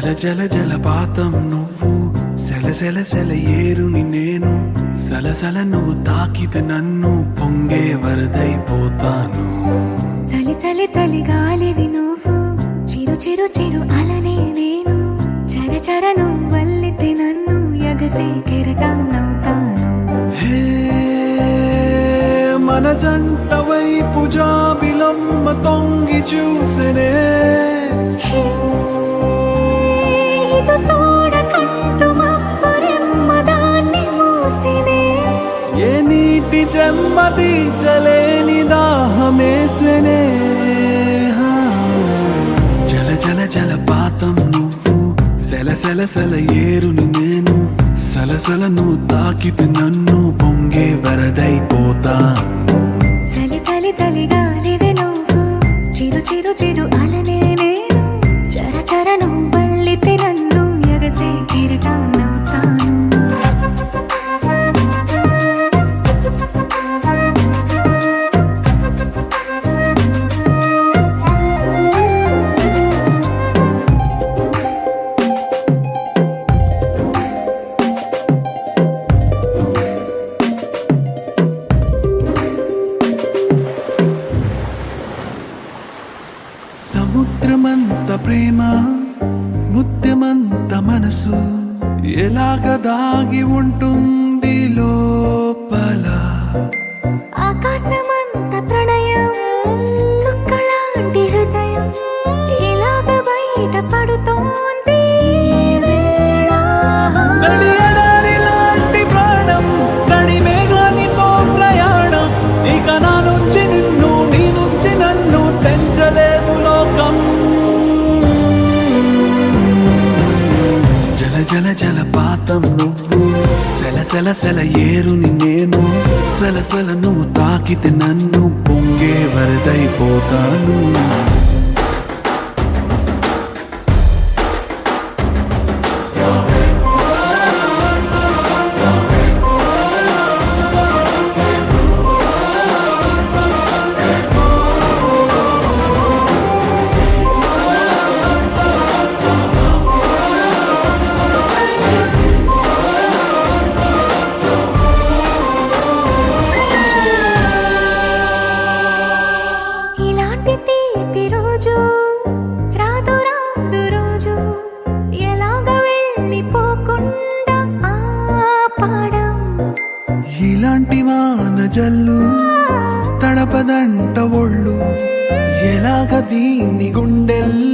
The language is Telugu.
జల జల జలపాతం నువ్వు, సెల సెల సెల ఏరుని నేను, సలసల నువ్వు తాకితే నన్ను పొంగే వరదైపోతాను. చలి చలి చలి గాలివి నువ్వు, చిరు చిరు చిరు అలనే నేను, చర చర నువ్వు వల్లితే నన్ను ఎగసే కెరటం నవ్వుతాను. హే మన జంట వైపు జాబిలమ్మ తొంగి చూసెనే, ఇటు చూడకంటూ మబ్బురెమ్మ దాన్ని మూసినే, ఏ నీటి చెమ్మ తీర్చలేని దాహమేసెనే. జల జల జలపాతం నువ్వు, సెల సెల సెల ఏరుని నేను, సలసల నువ్వు తాకితే నన్ను పొంగే వరదైపోతాను. చలి చలి చలి గాలివి నువ్వు, చిరు చిరు చిరు అలనే నేను, చర చర నువ్వు వల్లితే నన్ను ఎగసే కెరటం నవ్వుతాను. సముద్రమంత ప్రేమ, ముత్యమంత మనసు, ఎలాగ దాగి ఉంటుంది లోపల. ఆకాశమంత ప్రణయం, చుక్కలాంటి హృదయం, ఇలాగ బయట పడుతోంది ఈ వేళ. నడి ఎడారి లాంటి ప్రాణం, నడి మేఘానితో ప్రయాణం, ఇక నా నుంచి నిన్ను, నీ నుంచి నన్ను తెంచలేదు లోకం. జల జల జలపాతం నువ్వు, సెల సెల సెల ఏరుని నేను, సలసల నువ్వు తాకితే నన్ను పొంగే వరదైపోతాను. ఇలాంటి తీపి రోజు రాదు రాదు రోజు, ఎలాగ వెళ్ళిపోకుండా ఆపడం. ఇలాంటి వాన జల్లు తడపదంట ఒళ్ళు, ఎలాగ దీన్ని గుండెల్లో